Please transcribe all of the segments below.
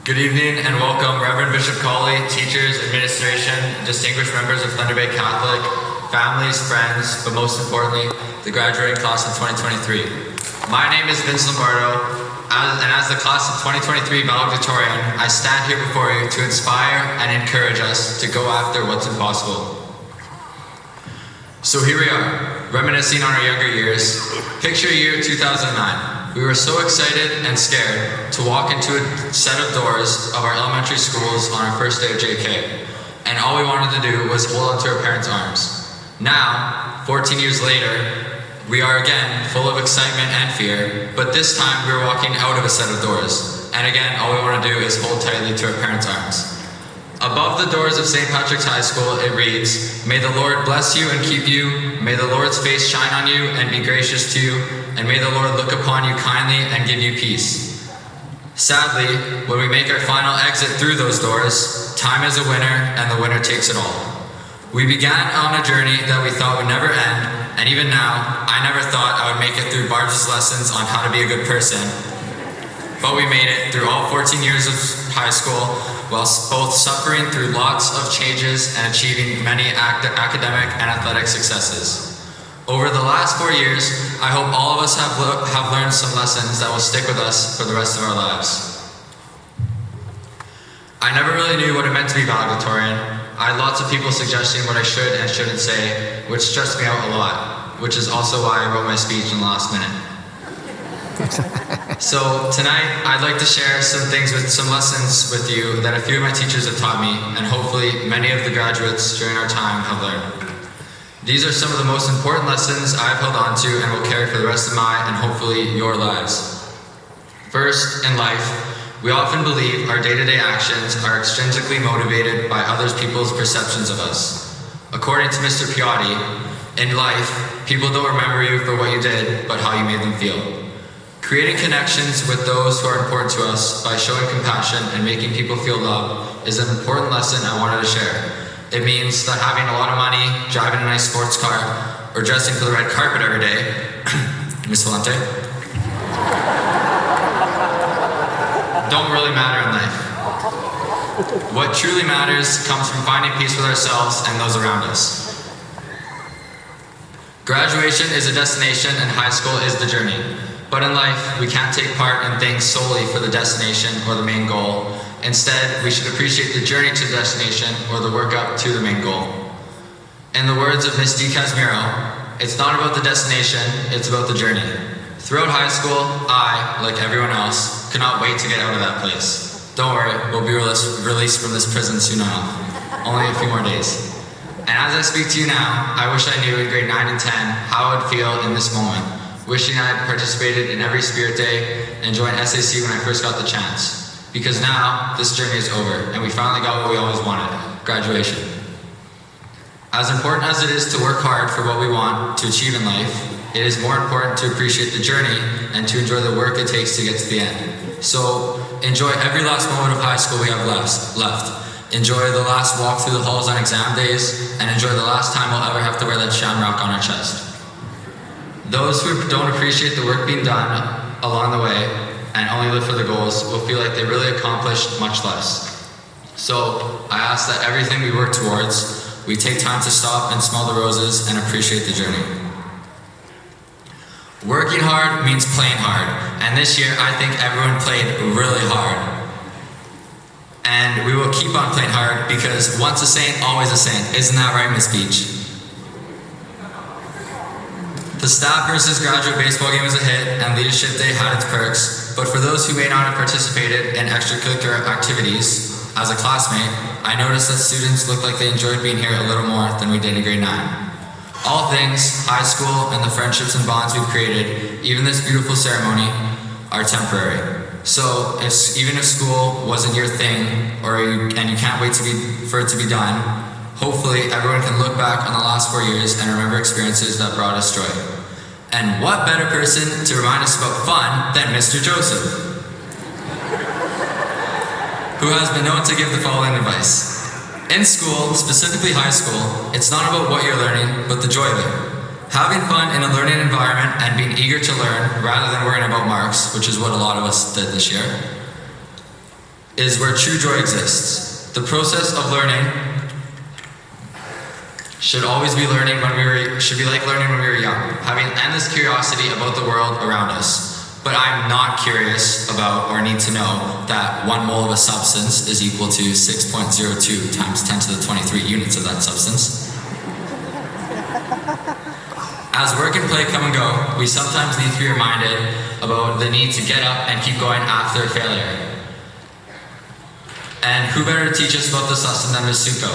Good evening and welcome, Reverend Bishop Colley, teachers, administration, distinguished members of Thunder Bay Catholic, families, friends, but most importantly, the graduating class of 2023. My name is Vince Lombardo, and as the class of 2023 Valedictorian, I stand here before you to inspire and encourage us to go after what's impossible. So here we are, reminiscing on our younger years. Picture year 2009. We were so excited and scared to walk into a set of doors of our elementary schools on our first day of JK, and all we wanted to do was hold onto our parents' arms. Now, 14 years later, we are again full of excitement and fear, but this time we are walking out of a set of doors, and again, all we want to do is hold tightly to our parents' arms. Above the doors of St. Patrick's High School, it reads, "May the Lord bless you and keep you. May the Lord's face shine on you and be gracious to you. And may the Lord look upon you kindly and give you peace." Sadly, when we make our final exit through those doors, time is a winner and the winner takes it all. We began on a journey that we thought would never end, and even now, I never thought I would make it through Barb's lessons on how to be a good person. But we made it through all 14 years of high school, while both suffering through lots of changes and achieving many academic and athletic successes. Over the last 4 years, I hope all of us have learned some lessons that will stick with us for the rest of our lives. I never really knew what it meant to be valedictorian. I had lots of people suggesting what I should and shouldn't say, which stressed me out a lot, which is also why I wrote my speech in the last minute. So tonight, I'd like to share some things with some lessons with you that a few of my teachers have taught me, and hopefully many of the graduates during our time have learned. These are some of the most important lessons I've held on to and will carry for the rest of my and hopefully your lives. First, in life, we often believe our day-to-day actions are extrinsically motivated by other people's perceptions of us. According to Mr. Piotti, in life, people don't remember you for what you did, but how you made them feel. Creating connections with those who are important to us by showing compassion and making people feel loved is an important lesson I wanted to share. It means that having a lot of money, driving a nice sports car, or dressing for the red carpet every day, Miss Valente, don't really matter in life. What truly matters comes from finding peace with ourselves and those around us. Graduation is a destination and high school is the journey. But in life, we can't take part in things solely for the destination or the main goal. Instead, we should appreciate the journey to the destination or the work up to the main goal. In the words of Miss D. Casimiro, it's not about the destination, it's about the journey. Throughout high school, I, like everyone else, could not wait to get out of that place. Don't worry, we'll be released from this prison soon enough. Only a few more days. And as I speak to you now, I wish I knew in grade 9 and 10 how I would feel in this moment. Wishing I had participated in every spirit day and joined SAC when I first got the chance. Because now, this journey is over, and we finally got what we always wanted, graduation. As important as it is to work hard for what we want to achieve in life, it is more important to appreciate the journey and to enjoy the work it takes to get to the end. So, enjoy every last moment of high school we have left. Enjoy the last walk through the halls on exam days, and enjoy the last time we'll ever have to wear that shamrock on our chest. Those who don't appreciate the work being done along the way and only live for the goals will feel like they really accomplished much less. So I ask that everything we work towards, we take time to stop and smell the roses and appreciate the journey. Working hard means playing hard, and this year I think everyone played really hard. And we will keep on playing hard because once a saint, always a saint. Isn't that right, Miss Beach? The staff versus graduate baseball game was a hit, and leadership day had its perks, but for those who may not have participated in extracurricular activities, as a classmate, I noticed that students looked like they enjoyed being here a little more than we did in grade 9. All things, high school, and the friendships and bonds we've created, even this beautiful ceremony, are temporary. So, even if school wasn't your thing, and you can't wait for it to be done, hopefully, everyone can look back on the last 4 years and remember experiences that brought us joy. And what better person to remind us about fun than Mr. Joseph, who has been known to give the following advice. In school, specifically high school, it's not about what you're learning, but the joy of it. Having fun in a learning environment and being eager to learn rather than worrying about marks, which is what a lot of us did this year, is where true joy exists. The process of learning should always be should be like learning when we were young, having endless curiosity about the world around us. But I'm not curious about or need to know that 1 mole of a substance is equal to 6.02 times 10 to the 23 units of that substance. As work and play come and go, we sometimes need to be reminded about the need to get up and keep going after failure. And who better to teach us about this lesson than Ms. Suko?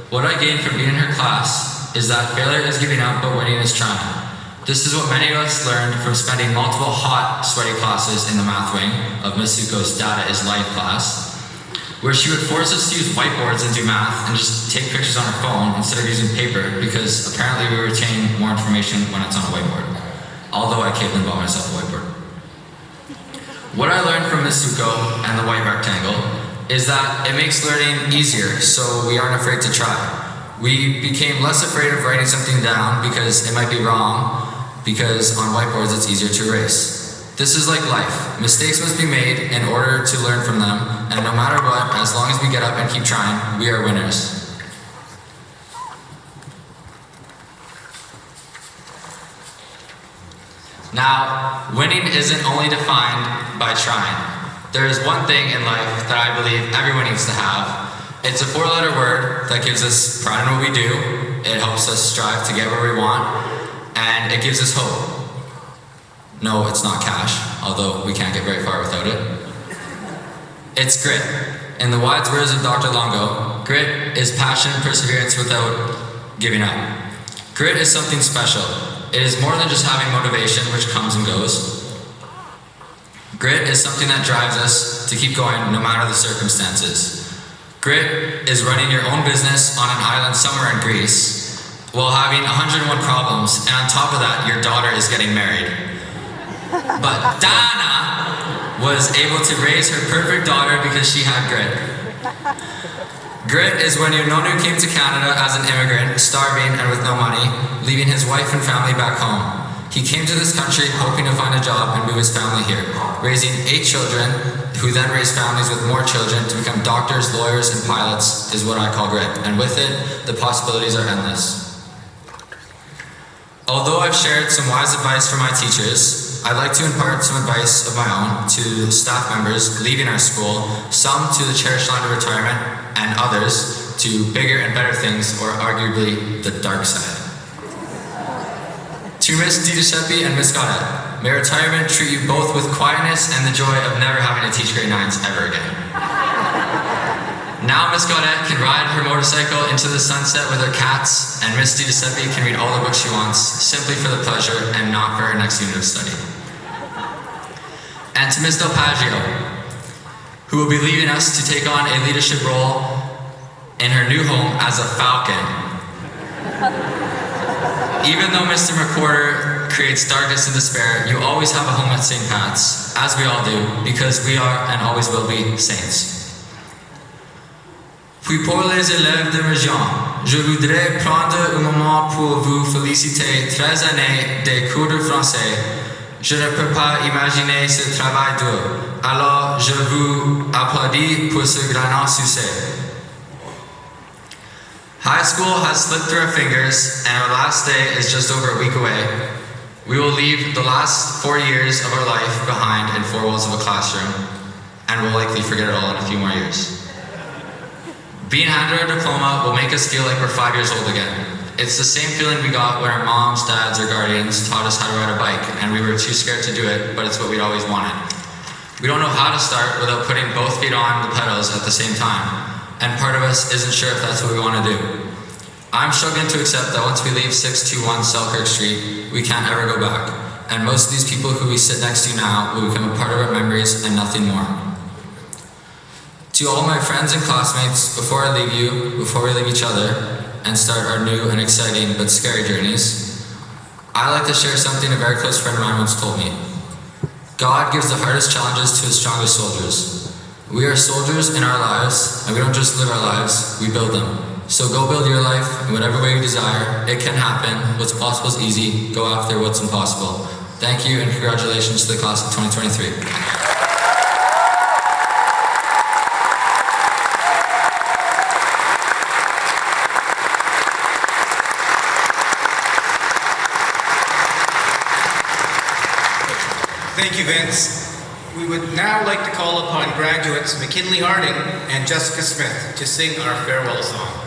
What I gained from being in her class is that failure is giving up, but winning is trying. This is what many of us learned from spending multiple hot, sweaty classes in the math wing of Ms. Suko's Data is Life class, where she would force us to use whiteboards and do math and just take pictures on her phone instead of using paper, because apparently we retain more information when it's on a whiteboard. Although I caved and bought myself a whiteboard. What I learned from Ms. Suko and the white rectangle is that it makes learning easier, so we aren't afraid to try. We became less afraid of writing something down because it might be wrong, because on whiteboards it's easier to erase. This is like life. Mistakes must be made in order to learn from them, and no matter what, as long as we get up and keep trying, we are winners. Now, winning isn't only defined by trying. There is one thing in life that I believe everyone needs to have. It's a 4-letter word that gives us pride in what we do. It helps us strive to get where we want, and it gives us hope. No, it's not cash, although we can't get very far without it. It's grit. In the wise words of Dr. Longo, grit is passion and perseverance without giving up. Grit is something special. It is more than just having motivation, which comes and goes. Grit is something that drives us to keep going no matter the circumstances. Grit is running your own business on an island somewhere in Greece while having 101 problems, and on top of that, your daughter is getting married. But Dana was able to raise her perfect daughter because she had grit. Grit is when your nonu came to Canada as an immigrant, starving and with no money, leaving his wife and family back home. He came to this country hoping to find a job and move his family here, raising 8 children, who then raised families with more children to become doctors, lawyers, and pilots is what I call grit. And with it, the possibilities are endless. Although I've shared some wise advice from my teachers, I'd like to impart some advice of my own to staff members leaving our school, some to the cherished line of retirement, and others to bigger and better things, or arguably the dark side. To Miss DiGiuseppe and Miss Goddard, may retirement treat you both with quietness and the joy of never having to teach grade 9s ever again. Now Miss Goddard can ride her motorcycle into the sunset with her cats, and Miss DiGiuseppe can read all the books she wants, simply for the pleasure and not for her next unit of study. And to Miss Del Paggio, who will be leaving us to take on a leadership role in her new home as a falcon. Even though Mr. McWhorter creates darkness and despair, you always have a home at St. Pat's, as we all do, because we are and always will be saints. Puis pour les élèves de région, je voudrais prendre un moment pour vous féliciter 13 années de cours de français. Je ne peux pas imaginer ce travail dur, alors je vous applaudis pour ce grand succès. High school has slipped through our fingers, and our last day is just over a week away. We will leave the last 4 years of our life behind in 4 walls of a classroom, and we'll likely forget it all in a few more years. Being handed our diploma will make us feel like we're 5 years old again. It's the same feeling we got when our moms, dads, or guardians taught us how to ride a bike, and we were too scared to do it, but it's what we'd always wanted. We don't know how to start without putting both feet on the pedals at the same time. And part of us isn't sure if that's what we want to do. I'm struggling to accept that once we leave 621 Selkirk Street, we can't ever go back. And most of these people who we sit next to now will become a part of our memories and nothing more. To all my friends and classmates, before I leave you, before we leave each other, and start our new and exciting but scary journeys, I'd like to share something a very close friend of mine once told me. God gives the hardest challenges to his strongest soldiers. We are soldiers in our lives, and we don't just live our lives, we build them. So go build your life in whatever way you desire. It can happen. What's possible is easy. Go after what's impossible. Thank you, and congratulations to the class of 2023. Thank you, Vince. We would now like to call upon graduates McKinley Harding and Jessica Smith to sing our farewell song.